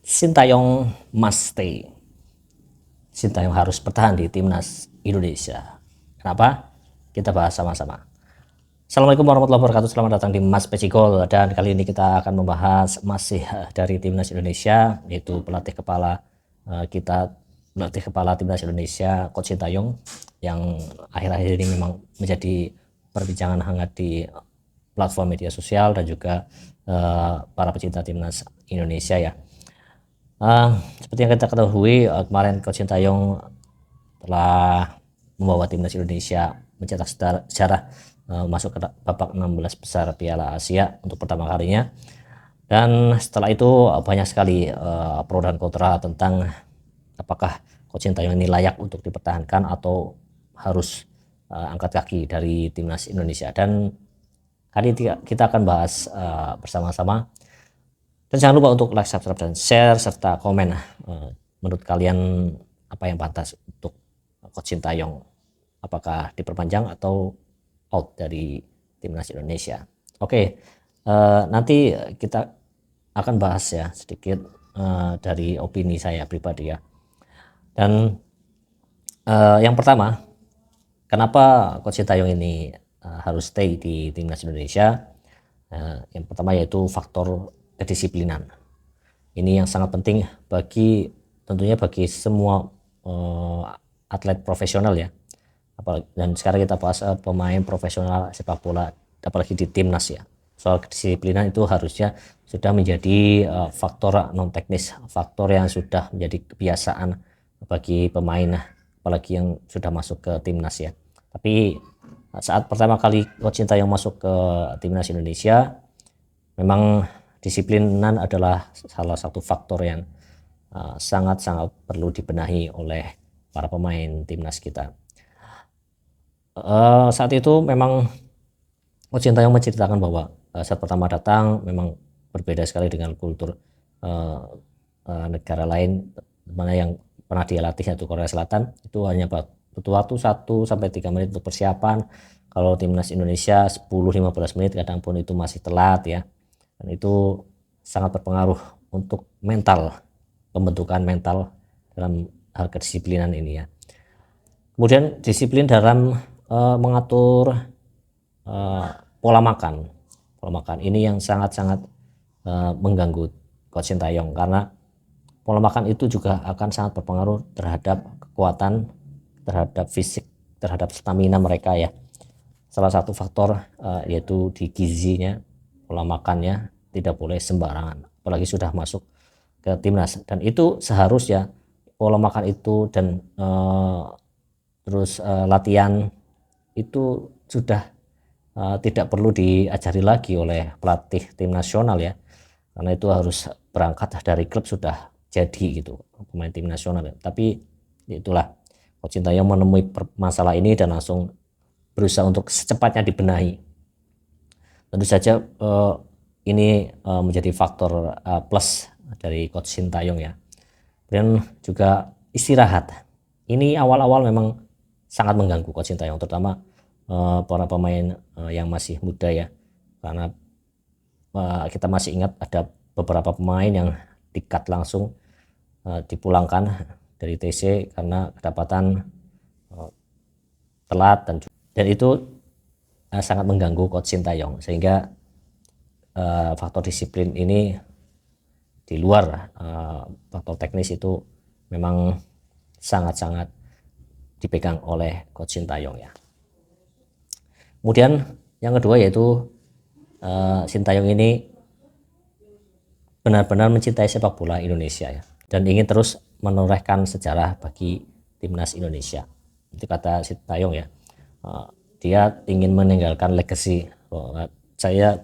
Sintayong must stay. Sintayong harus bertahan di timnas Indonesia. Kenapa? Kita bahas sama-sama. Assalamualaikum warahmatullahi wabarakatuh. Selamat datang di Mas Pecigol. Dan kali ini kita akan membahas masih dari timnas Indonesia, yaitu pelatih kepala timnas Indonesia, Coach Sintayong, yang akhir-akhir ini memang menjadi perbincangan hangat di platform media sosial dan juga para pecinta timnas Indonesia ya. Seperti yang kita ketahui, kemarin Coach Sintayong telah membawa timnas Indonesia mencetak sejarah masuk ke babak 16 besar Piala Asia untuk pertama kalinya. Dan setelah itu banyak sekali pro dan kontra tentang apakah Coach Sintayong ini layak untuk dipertahankan atau harus angkat kaki dari timnas Indonesia. Dan hari ini kita akan bahas bersama-sama. Dan jangan lupa untuk like, subscribe, dan share serta komen menurut kalian apa yang pantas untuk Coach Sintayong, apakah diperpanjang atau out dari timnas Indonesia. Oke, nanti kita akan bahas ya sedikit dari opini saya pribadi ya. Dan yang pertama, kenapa Coach Sintayong ini harus stay di timnas Indonesia? Yang pertama yaitu faktor kedisiplinan. Ini yang sangat penting tentunya bagi semua atlet profesional ya. Dan sekarang kita bahas pemain profesional sepak bola, apalagi di timnas ya. Soal kedisiplinan itu harusnya sudah menjadi faktor non teknis, faktor yang sudah menjadi kebiasaan bagi pemain, apalagi yang sudah masuk ke timnas ya. Tapi saat pertama kali Coach Sintayong masuk ke timnas Indonesia, memang disiplinan adalah salah satu faktor yang sangat-sangat perlu dibenahi oleh para pemain timnas kita. Saat itu memang Coach Sintayong menceritakan bahwa saat pertama datang memang berbeda sekali dengan kultur negara lain, mana yang pernah dia latih yaitu Korea Selatan. Itu hanya butuh waktu 1-3 menit untuk persiapan. Kalau timnas Indonesia 10-15 menit, kadang pun itu masih telat ya. Dan itu sangat berpengaruh untuk pembentukan mental dalam hal kedisiplinan ini ya. Kemudian disiplin dalam mengatur pola makan ini yang sangat-sangat mengganggu Coach Sintayong, karena pola makan itu juga akan sangat berpengaruh terhadap kekuatan, terhadap fisik, terhadap stamina mereka ya. Salah satu faktor yaitu di gizinya, pola makannya tidak boleh sembarangan, apalagi sudah masuk ke timnas. Dan itu seharusnya pola makan itu dan terus latihan itu sudah tidak perlu diajari lagi oleh pelatih tim nasional ya, karena itu harus berangkat dari klub sudah jadi gitu pemain tim nasional ya. Tapi itulah Coach Sintayong menemui masalah ini dan langsung berusaha untuk secepatnya dibenahi. Tentu saja ini menjadi faktor plus dari Coach Sintayong ya. Dan juga istirahat. Ini awal-awal memang sangat mengganggu Coach Sintayong, terutama para pemain yang masih muda ya. Karena kita masih ingat ada beberapa pemain yang di-cut langsung, dipulangkan dari TC karena kedapatan telat, dan itu sangat mengganggu Coach Sintayong, sehingga faktor disiplin ini di luar faktor teknis itu memang sangat-sangat dipegang oleh Coach Sintayong ya. Kemudian yang kedua yaitu Sintayong ini benar-benar mencintai sepak bola Indonesia ya, dan ingin terus menorehkan sejarah bagi timnas Indonesia. Itu kata Sintayong ya. Dia ingin meninggalkan legacy. Saya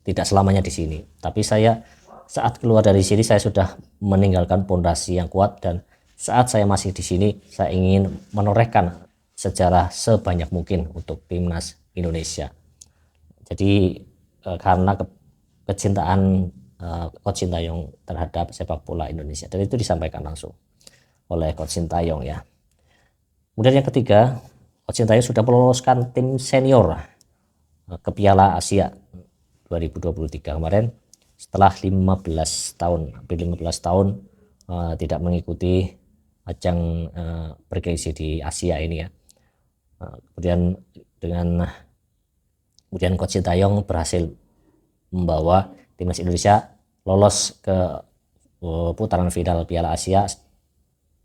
tidak selamanya di sini, tapi saya saat keluar dari sini saya sudah meninggalkan pondasi yang kuat, dan saat saya masih di sini saya ingin menorehkan sejarah sebanyak mungkin untuk timnas Indonesia. Jadi karena kecintaan Coach Sintayong terhadap sepak bola Indonesia, dan itu disampaikan langsung oleh Coach Sintayong ya. Kemudian yang ketiga, Coach Sintayong sudah meloloskan tim senior ke Piala Asia 2023 kemarin. setelah 15 tahun, hampir 15 tahun tidak mengikuti ajang bergengsi di Asia ini ya. Kemudian kemudian Coach Sintayong berhasil membawa timnas Indonesia lolos ke putaran final Piala Asia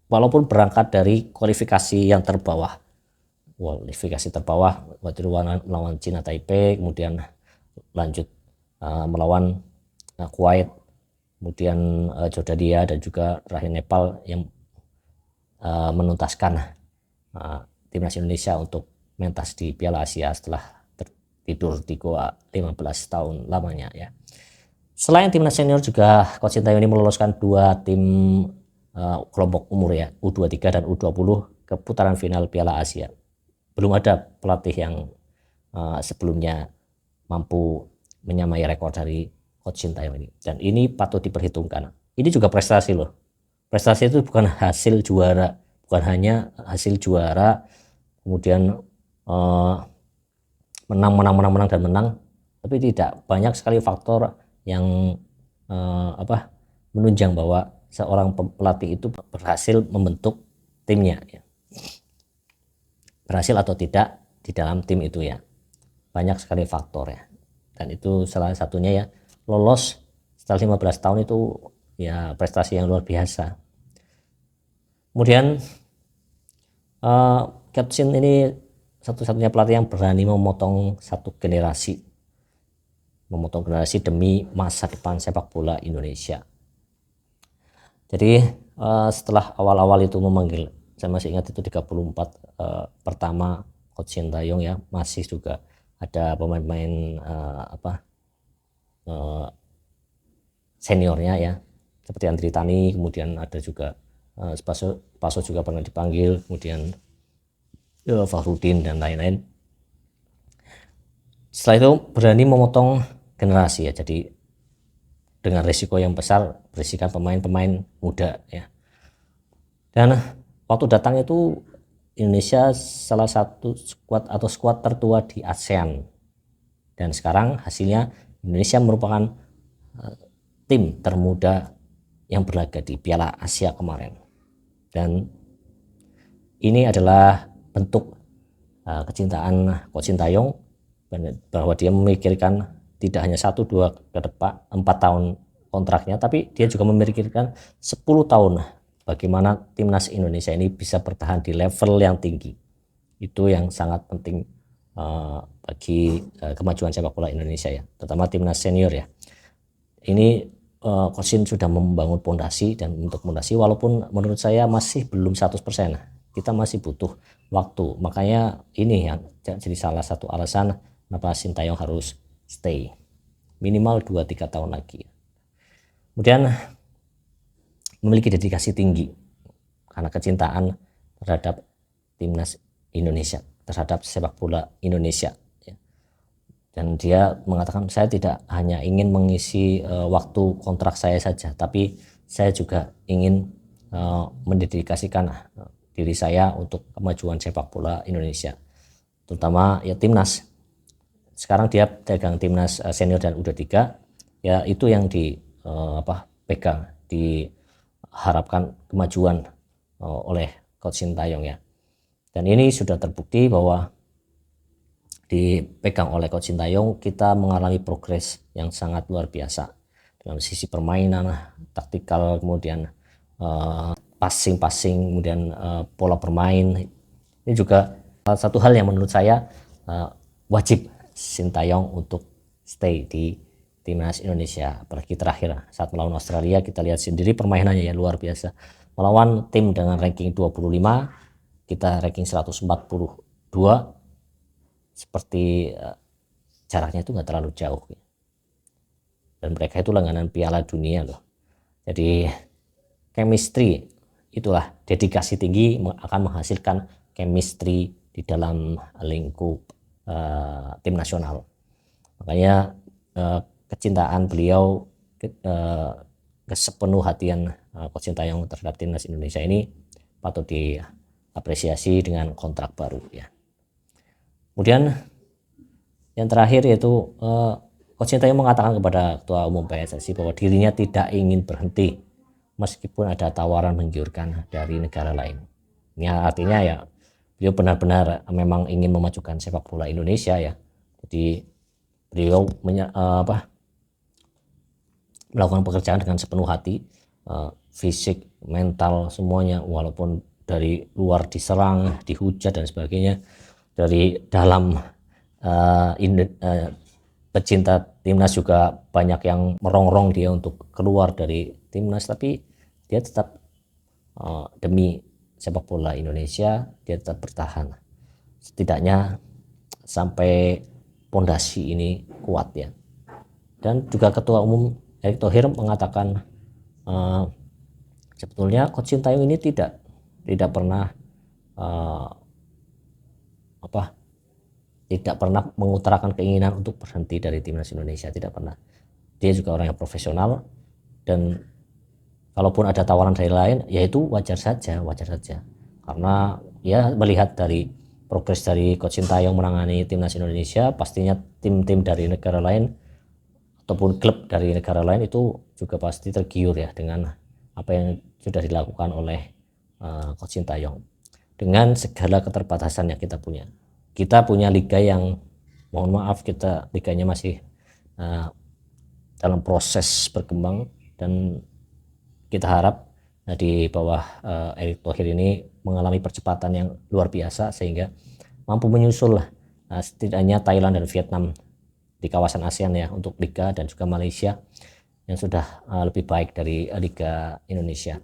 walaupun berangkat dari kualifikasi yang terbawah. Kualifikasi terbawah waktu itu melawan Cina Taipei, kemudian lanjut melawan Kuwait, kemudian Jordania dan juga terakhir Nepal yang menuntaskan timnas Indonesia untuk mentas di Piala Asia setelah tertidur di goa 15 tahun lamanya ya. Selain timnas senior juga Coach Sintayong ini meloloskan 2 tim kelompok umur ya, U23 dan U20 ke putaran final Piala Asia. Belum ada pelatih yang sebelumnya mampu menyamai rekor dari Coach Sintayong ini, dan ini patut diperhitungkan. Ini juga prestasi loh. Prestasi itu bukan hasil juara, bukan hanya hasil juara kemudian menang dan menang, tapi tidak, banyak sekali faktor yang menunjang bahwa seorang pelatih itu berhasil membentuk timnya ya. Berhasil atau tidak di dalam tim itu ya, banyak sekali faktor ya, dan itu salah satunya ya lolos setelah 15 tahun itu ya prestasi yang luar biasa. Kemudian Coach Shin ini satu-satunya pelatih yang berani memotong generasi demi masa depan sepak bola Indonesia. Jadi setelah awal-awal itu memanggil, saya masih ingat itu 34 pertama Coach Sintayong ya, masih juga ada pemain-pemain seniornya ya, seperti Andri Tani, kemudian ada juga Spaso juga pernah dipanggil, kemudian Fakhrudin dan lain-lain. Setelah itu berani memotong generasi ya, jadi dengan risiko yang besar berisikan pemain-pemain muda ya. Dan waktu datang itu Indonesia salah satu skuad tertua di ASEAN, dan sekarang hasilnya Indonesia merupakan tim termuda yang berlaga di Piala Asia kemarin, dan ini adalah bentuk kecintaan Coach Sintayong bahwa dia memikirkan tidak hanya 1-2 ke depan 4 tahun kontraknya, tapi dia juga memikirkan 10 tahun bagaimana timnas Indonesia ini bisa bertahan di level yang tinggi. Itu yang sangat penting bagi kemajuan sepak bola Indonesia ya, terutama timnas senior ya. Ini Coach Shin sudah membangun pondasi, dan untuk pondasi walaupun menurut saya masih belum 100%, kita masih butuh waktu. Makanya ini yang jadi salah satu alasan kenapa Sintayong harus stay minimal 2-3 tahun lagi. Kemudian memiliki dedikasi tinggi karena kecintaan terhadap timnas Indonesia, terhadap sepak bola Indonesia ya. Dan dia mengatakan, saya tidak hanya ingin mengisi waktu kontrak saya saja, tapi saya juga ingin mendedikasikan diri saya untuk kemajuan sepak bola Indonesia, terutama ya timnas. Sekarang dia pegang timnas senior dan U23 ya, itu yang pegang, diharapkan kemajuan oleh Coach Sintayong ya. Dan ini sudah terbukti bahwa dipegang oleh Coach Sintayong, kita mengalami progres yang sangat luar biasa dalam sisi permainan, taktikal, kemudian passing, kemudian pola bermain. Ini juga salah satu hal yang menurut saya wajib Sintayong untuk stay di timnas Indonesia. Apalagi terakhir saat melawan Australia, kita lihat sendiri permainannya ya luar biasa. Melawan tim dengan ranking 25, kita ranking 142, seperti jaraknya itu nggak terlalu jauh, dan mereka itu langganan Piala Dunia loh. Jadi chemistry, itulah dedikasi tinggi akan menghasilkan chemistry di dalam lingkup tim nasional. Makanya kecintaan beliau, sepenuh hatian Coach Sintayong terhadap timnas Indonesia ini patut diapresiasi dengan kontrak baru ya. Kemudian yang terakhir yaitu Coach Sintayong mengatakan kepada Ketua Umum PSSI bahwa dirinya tidak ingin berhenti meskipun ada tawaran menggiurkan dari negara lain. Ini artinya ya beliau benar-benar memang ingin memajukan sepak bola Indonesia ya. Jadi beliau melakukan pekerjaan dengan sepenuh hati, fisik, mental, semuanya, walaupun dari luar diserang, dihujat dan sebagainya, dari dalam pecinta timnas juga banyak yang merongrong dia untuk keluar dari timnas, tapi dia tetap demi sepak bola Indonesia dia tetap bertahan, setidaknya sampai pondasi ini kuat ya. Dan juga Ketua Umum Erick Thohir mengatakan sebetulnya Coach Sintayong ini tidak pernah tidak pernah mengutarakan keinginan untuk berhenti dari timnas Indonesia, tidak pernah. Dia juga orang yang profesional, dan kalaupun ada tawaran dari lain, yaitu wajar saja, karena ya melihat dari progres dari Coach Sintayong menangani timnas Indonesia, pastinya tim-tim dari negara lain ataupun klub dari negara lain itu juga pasti tergiur ya dengan apa yang sudah dilakukan oleh Coach Sintayong. Dengan segala keterbatasan yang kita punya liga yang mohon maaf liganya masih dalam proses berkembang, dan kita harap di bawah Erick Thohir ini mengalami percepatan yang luar biasa sehingga mampu menyusul setidaknya Thailand dan Vietnam di kawasan ASEAN ya untuk liga, dan juga Malaysia yang sudah lebih baik dari liga Indonesia.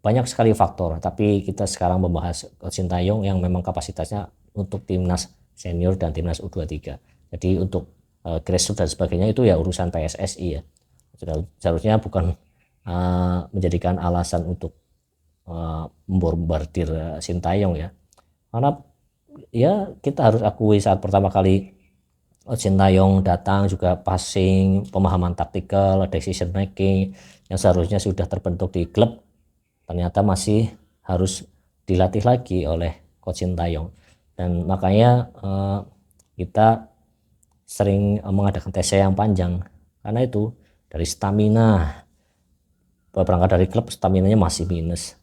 Banyak sekali faktor, tapi kita sekarang membahas Coach Sintayong yang memang kapasitasnya untuk timnas senior dan timnas U23. Jadi untuk grassroots dan sebagainya itu ya urusan PSSI ya. Seharusnya bukan menjadikan alasan untuk membombardir Sintayong ya. Karena ya kita harus akui saat pertama kali Sintayong datang juga passing, pemahaman taktikal, decision making yang seharusnya sudah terbentuk di klub, ternyata masih harus dilatih lagi oleh Coach Sintayong. Dan makanya kita sering mengadakan tes yang panjang, karena itu dari stamina, berangkat dari klub staminanya masih minus.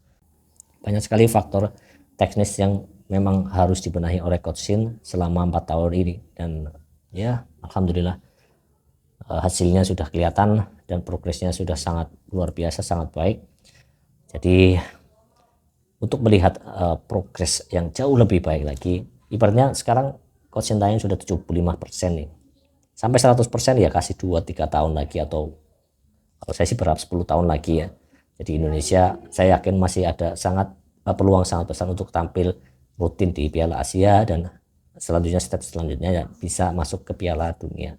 Banyak sekali faktor teknis yang memang harus dibenahi oleh Coach Sin selama 4 tahun ini, dan ya alhamdulillah hasilnya sudah kelihatan dan progresnya sudah sangat luar biasa, sangat baik. Jadi untuk melihat progres yang jauh lebih baik lagi, ibaratnya sekarang Coach Sintayong sudah 75% nih, sampai 100% ya kasih 2-3 tahun lagi, atau kalau saya sih berharap 10 tahun lagi ya. Jadi Indonesia saya yakin masih ada peluang sangat besar untuk tampil rutin di Piala Asia, dan step selanjutnya ya bisa masuk ke Piala Dunia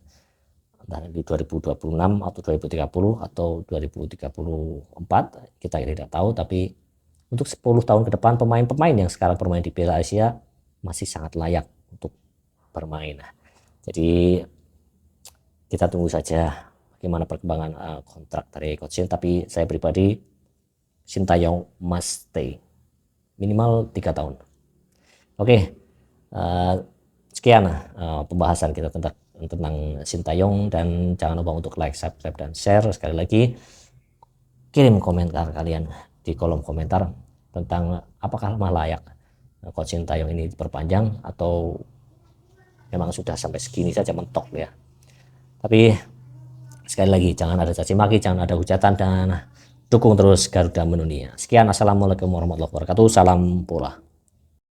antara di 2026 atau 2030 atau 2034, kita tidak tahu. Tapi untuk 10 tahun ke depan pemain-pemain yang sekarang bermain di Piala Asia masih sangat layak untuk bermain. Jadi kita tunggu saja bagaimana perkembangan kontrak dari Coach Sin, tapi saya pribadi Sintayong must stay minimal 3 tahun. Oke, sekian pembahasan kita tentang Sintayong, dan jangan lupa untuk like, subscribe, dan share. Sekali lagi kirim komentar kalian di kolom komentar tentang apakah layak Coach Sintayong ini diperpanjang atau memang sudah sampai segini saja mentok ya. Tapi sekali lagi jangan ada caci maki, jangan ada hujatan, dan dukung terus Garuda Mendunia. Sekian, assalamualaikum warahmatullahi wabarakatuh, salam bola.